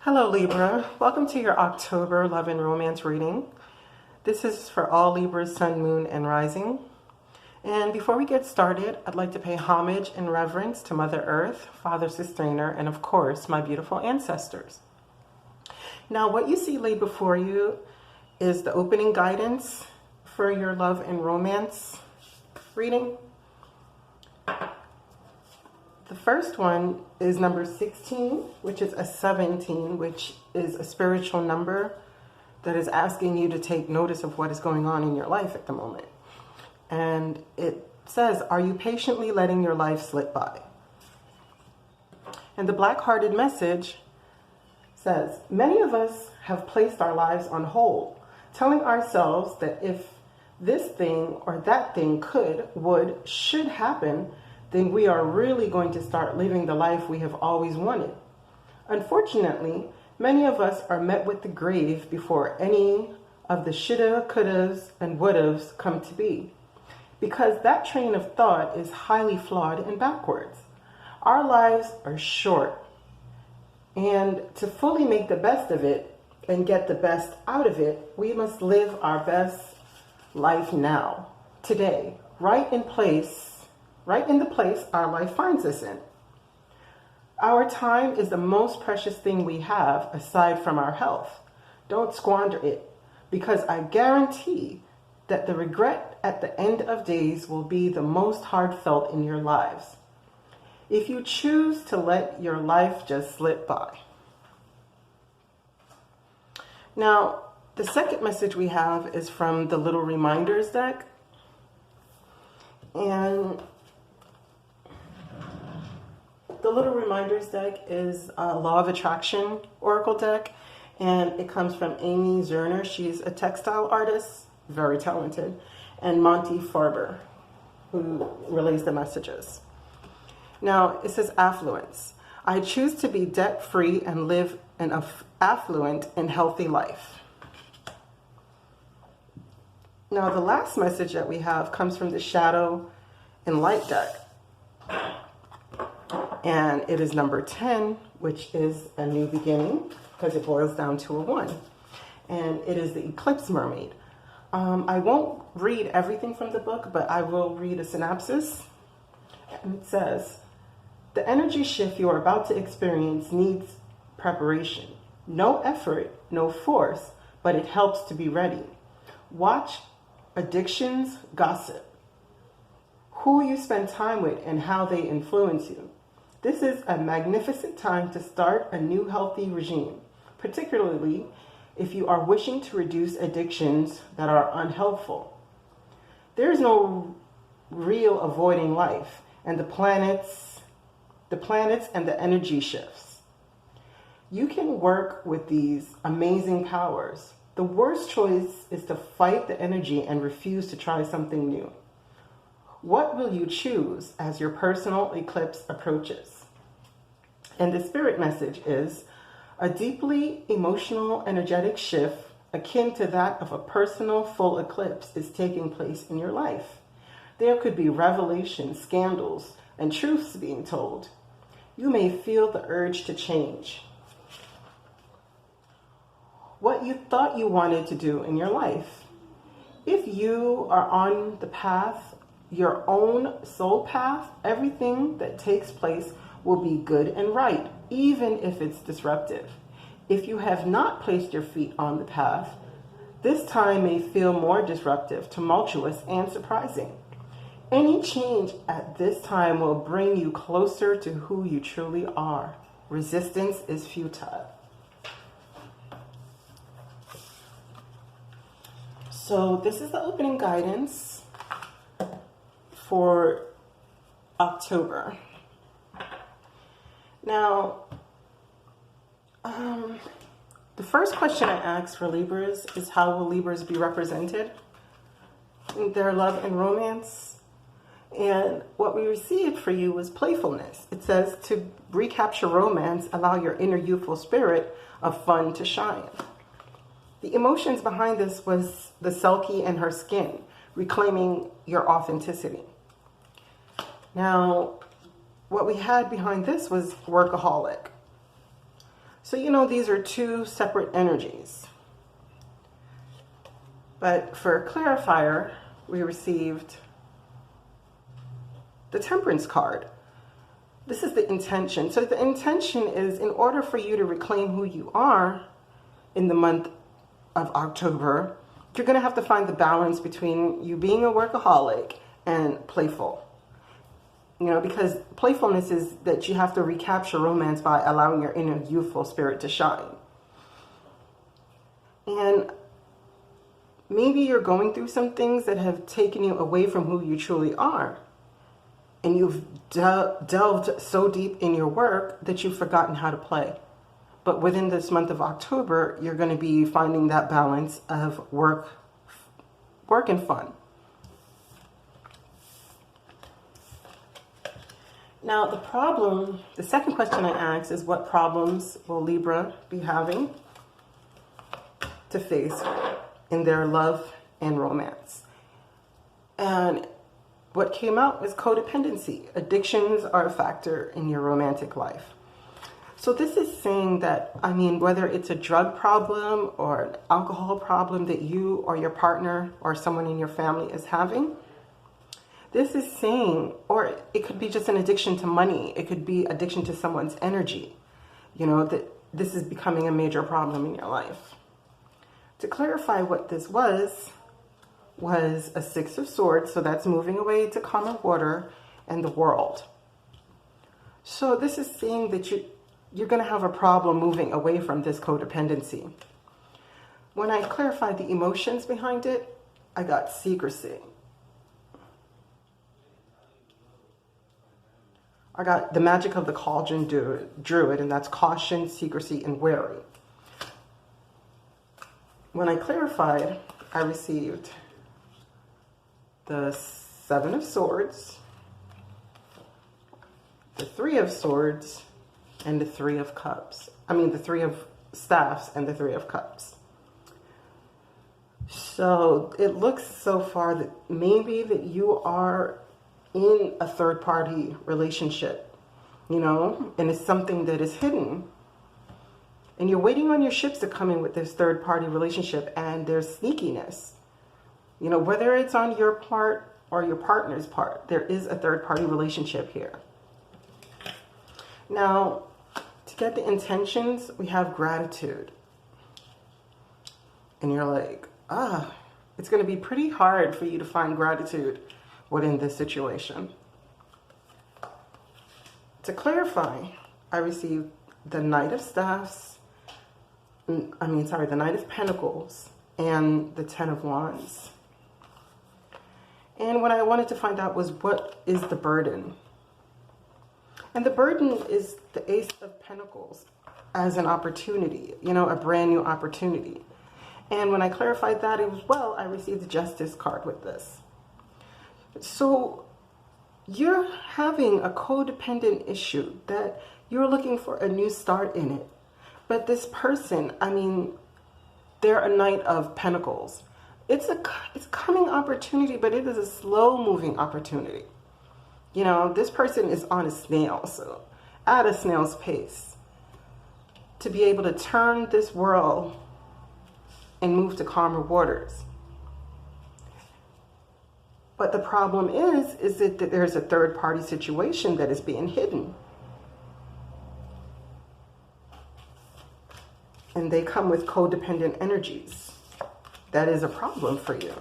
Hello Libra, welcome to your October love and romance reading. This is for all Libras, Sun, Moon, and Rising. And before we get started, I'd like to pay homage and reverence to Mother Earth, Father Sustainer, and of course, my beautiful ancestors. Now, what you see laid before you is the opening guidance for your love and romance reading. The first one is number 16, which is a 17, which is a spiritual number that is asking you to take notice of what is going on in your life at the moment. And it says, are you patiently letting your life slip by? And the black-hearted message says, many of us have placed our lives on hold, telling ourselves that if this thing or that thing could, would, should happen, then we are really going to start living the life we have always wanted. Unfortunately, many of us are met with the grave before any of the shoulda, couldas, and wouldas come to be, because that train of thought is highly flawed and backwards. Our lives are short, and to fully make the best of it and get the best out of it, we must live our best life now, today, right in the place our life finds us in. Our time is the most precious thing we have aside from our health. Don't squander it, because I guarantee that the regret at the end of days will be the most heartfelt in your lives, if you choose to let your life just slip by. Now, the second message we have is from the Little Reminders deck. And the Little Reminders deck is a Law of Attraction Oracle deck, and it comes from Amy Zerner. She's a textile artist, very talented, and Monty Farber, who relays the messages. Now, it says affluence. I choose to be debt-free and live an affluent and healthy life. Now, the last message that we have comes from the Shadow and Light deck. And it is number 10, which is a new beginning, because it boils down to a 1. And it is the Eclipse Mermaid. I won't read everything from the book, but I will read a synopsis. And it says, the energy shift you are about to experience needs preparation. No effort, no force, but it helps to be ready. Watch addictions gossip, who you spend time with and how they influence you. This is a magnificent time to start a new healthy regime, particularly if you are wishing to reduce addictions that are unhelpful. There is no real avoiding life and the planets and the energy shifts. You can work with these amazing powers. The worst choice is to fight the energy and refuse to try something new. What will you choose as your personal eclipse approaches? And the spirit message is a deeply emotional, energetic shift akin to that of a personal full eclipse is taking place in your life. There could be revelations, scandals, and truths being told. You may feel the urge to change what you thought you wanted to do in your life. If you are on the path, your own soul path, everything that takes place will be good and right, even if it's disruptive. If you have not placed your feet on the path, this time may feel more disruptive, tumultuous, and surprising. Any change at this time will bring you closer to who you truly are. Resistance is futile. So this is the opening guidance for October. Now, the first question I asked for Libras is, how will Libras be represented in their love and romance? And what we received for you was playfulness. It says to recapture romance, allow your inner youthful spirit of fun to shine. The emotions behind this was the Selkie and her skin, reclaiming your authenticity. Now, what we had behind this was workaholic. So, you know, these are two separate energies. But for a clarifier, we received the Temperance card. This is the intention. So the intention is, in order for you to reclaim who you are in the month of October, you're going to have to find the balance between you being a workaholic and playful. You know, because playfulness is that you have to recapture romance by allowing your inner youthful spirit to shine. And maybe you're going through some things that have taken you away from who you truly are. And you've delved so deep in your work that you've forgotten how to play. But within this month of October, you're going to be finding that balance of work and fun. Now, the second question I asked is, what problems will Libra be having to face in their love and romance? And what came out was codependency. Addictions are a factor in your romantic life. So this is saying that, I mean, whether it's a drug problem or an alcohol problem that you or your partner or someone in your family is having, this is saying, or it could be just an addiction to money. It could be addiction to someone's energy. You know, that this is becoming a major problem in your life. To clarify what this was a Six of Swords. So that's moving away to calmer water and the world. So this is saying that you're going to have a problem moving away from this codependency. When I clarified the emotions behind it, I got secrecy. I got the magic of the cauldron druid, and that's caution, secrecy, and wary. When I clarified, I received the Seven of Swords, the Three of Swords, and the Three of Cups. I mean, the Three of Staffs and the Three of Cups. So it looks so far that maybe that you are in a third-party relationship, you know, and it's something that is hidden. And you're waiting on your ships to come in with this third-party relationship, and there's sneakiness. You know, whether it's on your part or your partner's part, there is a third-party relationship here. Now, to get the intentions, we have gratitude. And you're like, it's going to be pretty hard for you to find gratitude within this situation. To clarify, I received the Knight of Staffs, the Knight of Pentacles, and the Ten of Wands. And what I wanted to find out was, what is the burden? And the burden is the Ace of Pentacles as an opportunity, you know, a brand new opportunity. And when I clarified that as well, I received the Justice card with this. So you're having a codependent issue that you're looking for a new start in it. But this person, I mean, they're a Knight of Pentacles. It's a coming opportunity, but it is a slow moving opportunity. You know, this person is on a snail, so at a snail's pace to be able to turn this world and move to calmer waters. But the problem is that there's a third-party situation that is being hidden. And they come with codependent energies. That is a problem for you.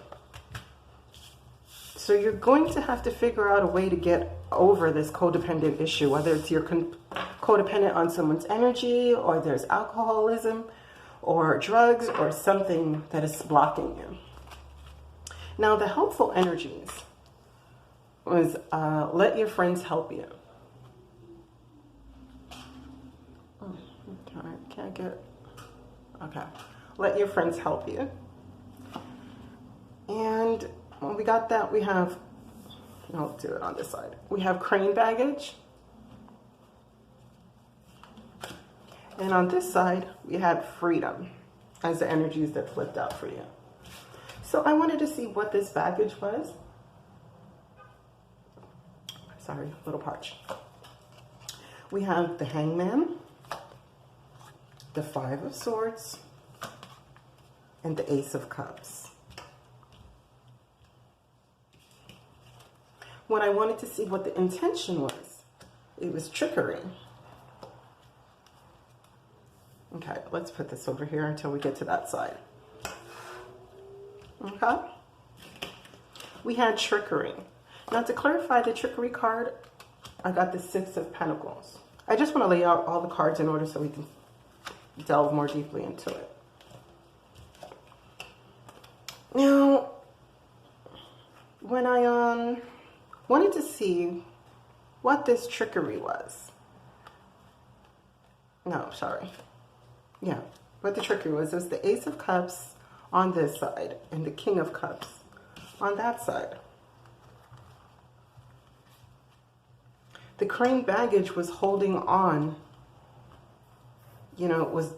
So you're going to have to figure out a way to get over this codependent issue, whether it's you're codependent on someone's energy, or there's alcoholism, or drugs, or something that is blocking you. Now, the helpful energies was let your friends help you. Okay. Let your friends help you. And when we got that, we have, I'll do it on this side. We have crane baggage. And on this side, we had freedom as the energies that flipped out for you. So I wanted to see what this baggage was. Sorry, a little parched. We have the Hangman, the Five of Swords, and the Ace of Cups. When I wanted to see what the intention was, it was trickery. Okay, let's put this over here until we get to that side. Okay? We had trickery. Now, to clarify the trickery card, I got the Six of Pentacles. I just want to lay out all the cards in order so we can delve more deeply into it. Now, when I wanted to see what this trickery was. No, sorry. Yeah, what the trickery was. It was the Ace of Cups on this side and the King of Cups on that side. The crane baggage was holding on, you know, was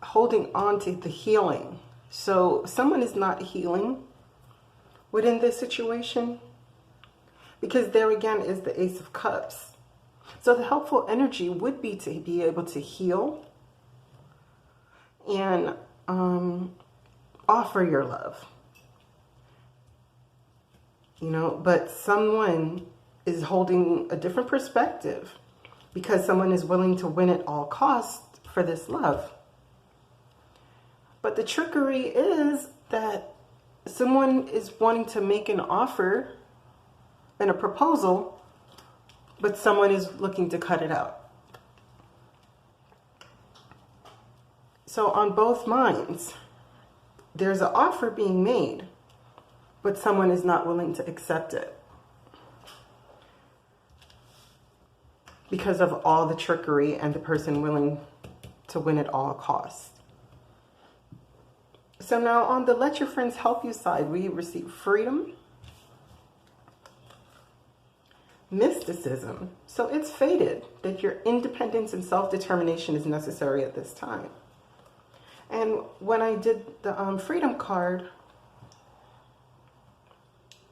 holding on to the healing. So someone is not healing within this situation, because there again is the Ace of Cups. So the helpful energy would be to be able to heal and offer your love. You know, but someone is holding a different perspective because someone is willing to win at all costs for this love. But the trickery is that someone is wanting to make an offer and a proposal, but someone is looking to cut it out. So on both minds, there's an offer being made, but someone is not willing to accept it because of all the trickery and the person willing to win at all costs. So now on the Let Your Friends Help You side, we receive freedom, mysticism. So it's fated that your independence and self-determination is necessary at this time. And when I did the freedom card,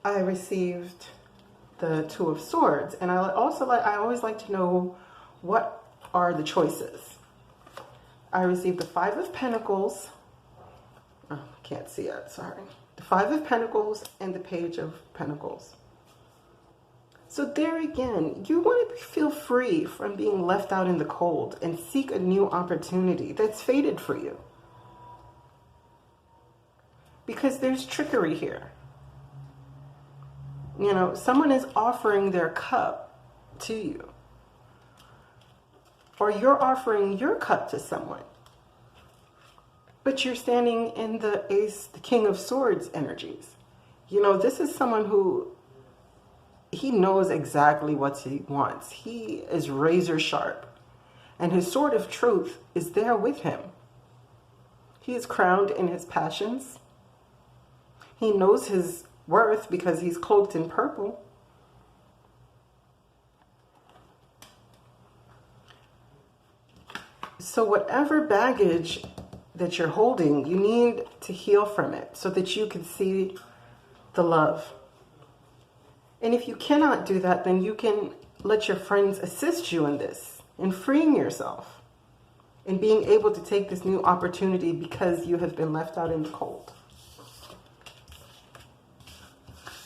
I received the Two of Swords. And I always like to know what are the choices. I received the Five of Pentacles. Oh, can't see it, sorry. The Five of Pentacles and the Page of Pentacles. So there again, you want to feel free from being left out in the cold and seek a new opportunity that's fated for you. Because there's trickery here. You know, someone is offering their cup to you. Or you're offering your cup to someone. But you're standing in the King of Swords energies. You know, this is someone who, he knows exactly what he wants. He is razor sharp. And his sword of truth is there with him. He is crowned in his passions. He knows his worth because he's cloaked in purple. So whatever baggage that you're holding, you need to heal from it so that you can see the love. And if you cannot do that, then you can let your friends assist you in this, in freeing yourself, and being able to take this new opportunity because you have been left out in the cold.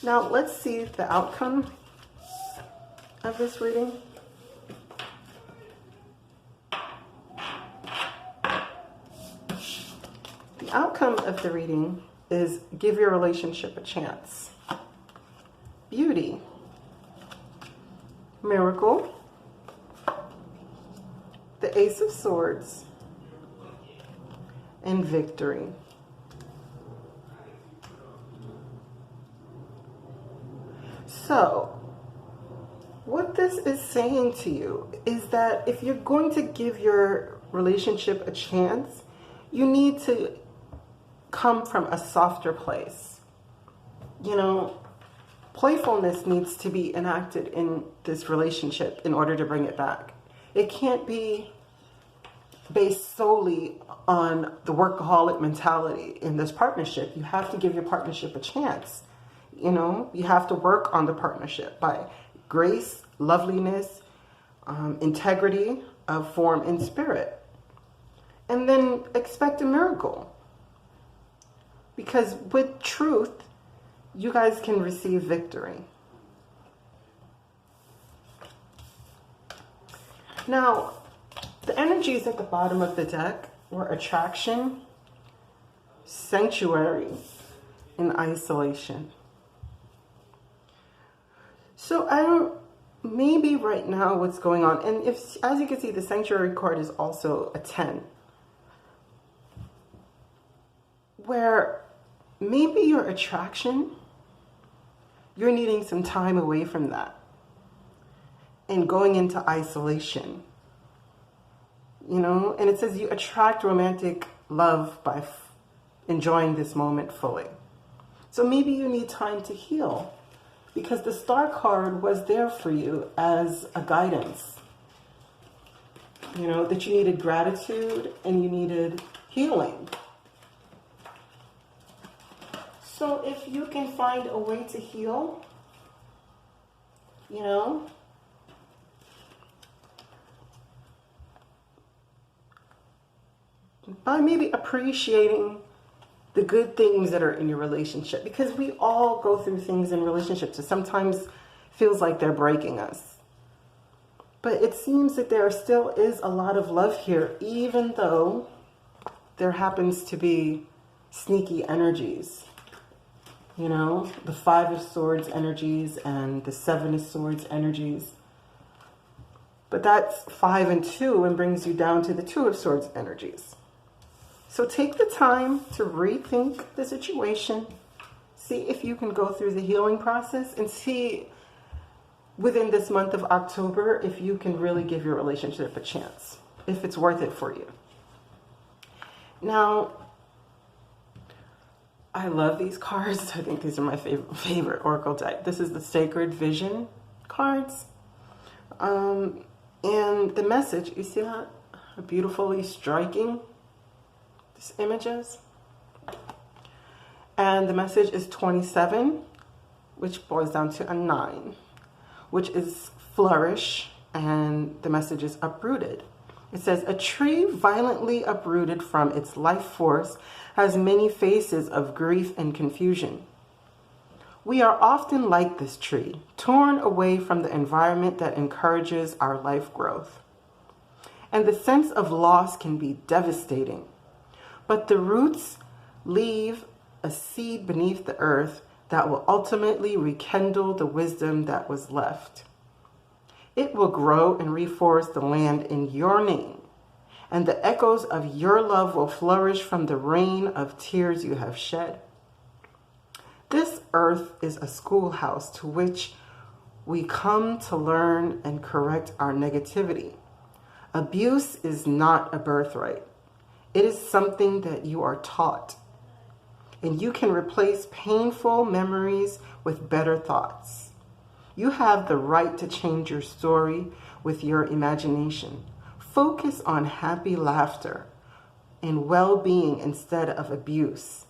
Now, let's see the outcome of this reading. The outcome of the reading is give your relationship a chance. Beauty, miracle, the Ace of Swords, and victory. So, what this is saying to you is that if you're going to give your relationship a chance, you need to come from a softer place. You know, playfulness needs to be enacted in this relationship in order to bring it back. It can't be based solely on the workaholic mentality in this partnership. You have to give your partnership a chance. You know, you have to work on the partnership by grace, loveliness, integrity, of form in spirit. And then expect a miracle. Because with truth, you guys can receive victory. Now, the energies at the bottom of the deck were attraction, sanctuary, and isolation. So I don't, maybe right now what's going on, and if, as you can see, the sanctuary card is also a 10, where maybe your attraction, you're needing some time away from that and going into isolation, you know, and it says you attract romantic love by enjoying this moment fully. So maybe you need time to heal, because the Star card was there for you as a guidance, you know, that you needed gratitude and you needed healing. So if you can find a way to heal, you know, by maybe appreciating the good things that are in your relationship, because we all go through things in relationships that sometimes feels like they're breaking us. But it seems that there still is a lot of love here, even though there happens to be sneaky energies. You know, the 5 of Swords energies and the 7 of Swords energies. But that's 5 and 2 and brings you down to the 2 of Swords energies. So take the time to rethink the situation. See if you can go through the healing process and see within this month of October if you can really give your relationship a chance, if it's worth it for you. Now, I love these cards. I think these are my favorite Oracle deck. This is the Sacred Vision cards. And the message, you see that? Beautifully striking. These images. And the message is 27, which boils down to a 9, which is flourish, and the message is uprooted. It says, a tree violently uprooted from its life force has many faces of grief and confusion. We are often like this tree, torn away from the environment that encourages our life growth. And the sense of loss can be devastating. But the roots leave a seed beneath the earth that will ultimately rekindle the wisdom that was left. It will grow and reforest the land in your name, and the echoes of your love will flourish from the rain of tears you have shed. This earth is a schoolhouse to which we come to learn and correct our negativity. Abuse is not a birthright. It is something that you are taught, and you can replace painful memories with better thoughts. You have the right to change your story with your imagination. Focus on happy laughter and well-being instead of abuse,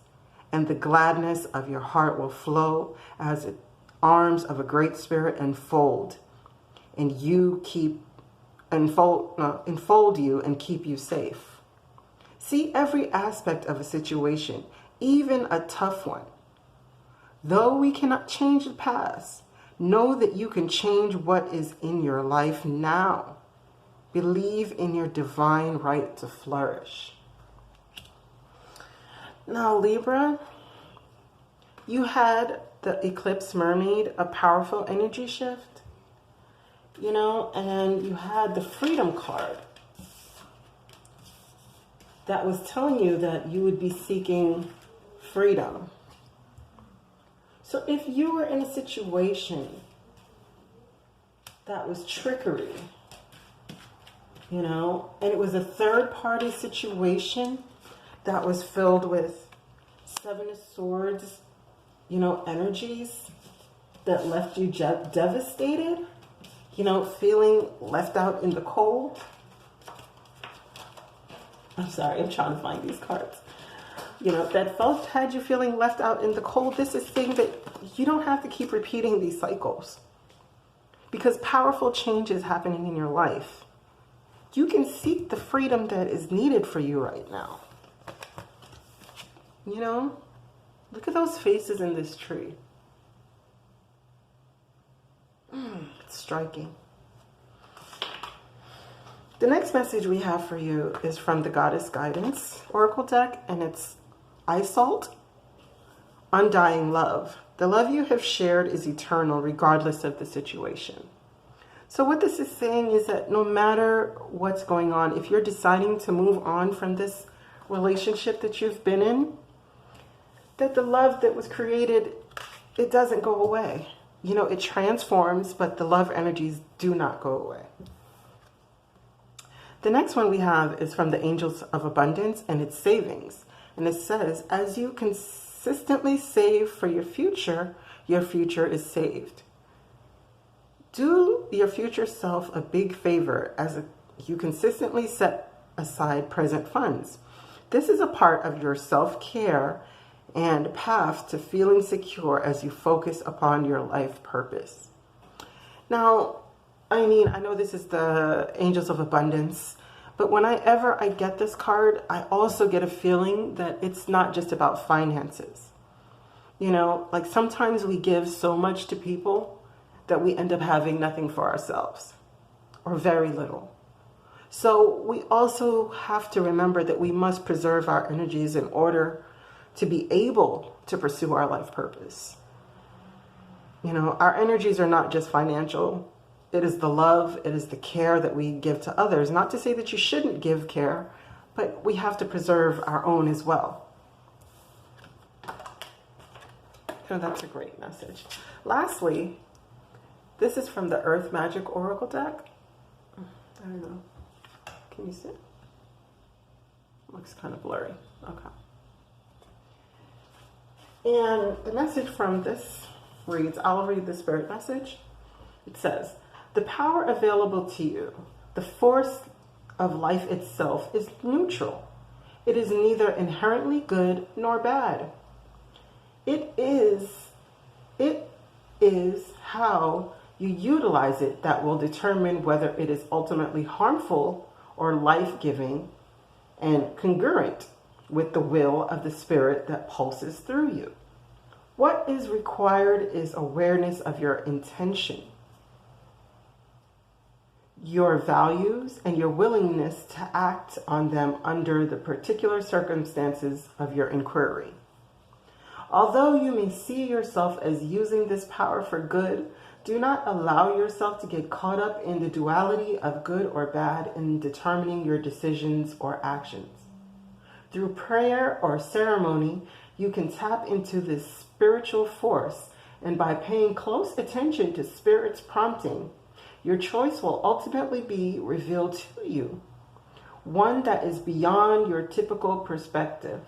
and the gladness of your heart will flow as the arms of a great spirit enfold, and enfold you and keep you safe. See every aspect of a situation, even a tough one. Though we cannot change the past, know that you can change what is in your life now. Believe in your divine right to flourish. Now, Libra, you had the Eclipse Mermaid, a powerful energy shift, you know, and you had the Freedom card that was telling you that you would be seeking freedom. So if you were in a situation that was trickery, you know, and it was a third-party situation that was filled with 7 of Swords, you know, energies that left you devastated, you know, feeling left out in the cold. I'm sorry, I'm trying to find these cards. You know, that had you feeling left out in the cold. This is saying that you don't have to keep repeating these cycles, because powerful change is happening in your life. you can seek the freedom that is needed for you right now. You know, look at those faces in this tree. It's striking. The next message we have for you is from the Goddess Guidance Oracle deck, and it's Isolde, Undying Love. The love you have shared is eternal regardless of the situation. So what this is saying is that no matter what's going on, if you're deciding to move on from this relationship that you've been in, that the love that was created, it doesn't go away. You know, it transforms, but the love energies do not go away. The next one we have is from the Angels of Abundance, and it's savings. And it says, as you consistently save for your future is saved. Do your future self a big favor as you consistently set aside present funds. This is a part of your self-care and path to feeling secure as you focus upon your life purpose. Now, I know this is the Angels of Abundance, but whenever I get this card, I also get a feeling that it's not just about finances. You know, like sometimes we give so much to people that we end up having nothing for ourselves, or very little. So we also have to remember that we must preserve our energies in order to be able to pursue our life purpose. You know, our energies are not just financial. It is the love, it is the care that we give to others. Not to say that you shouldn't give care, but we have to preserve our own as well. So that's a great message. Lastly, this is from the Earth Magic Oracle deck. I don't know. Can you see it? Looks kind of blurry. Okay. And the message from this reads, I'll read the spirit message. It says, the power available to you, the force of life itself, is neutral. It is neither inherently good nor bad. It is how you utilize it that will determine whether it is ultimately harmful or life-giving and congruent with the will of the spirit that pulses through you. What is required is awareness of your intention, your values, and your willingness to act on them under the particular circumstances of your inquiry. Although you may see yourself as using this power for good, do not allow yourself to get caught up in the duality of good or bad in determining your decisions or actions. Through prayer or ceremony, you can tap into this spiritual force, and by paying close attention to Spirit's prompting, your choice will ultimately be revealed to you, one that is beyond your typical perspective.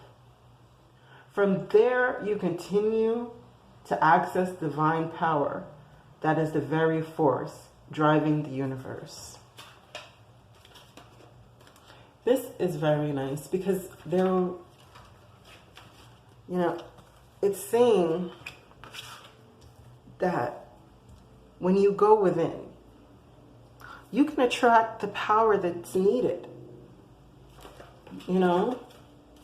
From there, you continue to access divine power that is the very force driving the universe. This is very nice because it's saying that when you go within, you can attract the power that's needed. You know,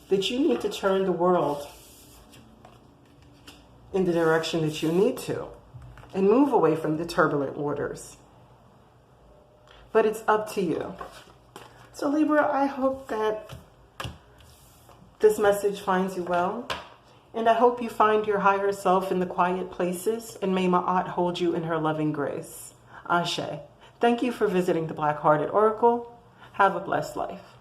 that you need to turn the world in the direction that you need to and move away from the turbulent waters. But it's up to you. So Libra, I hope that this message finds you well. And I hope you find your higher self in the quiet places, and may Ma'at hold you in her loving grace. Ashe. Thank you for visiting the Black Hearted Oracle. Have a blessed life.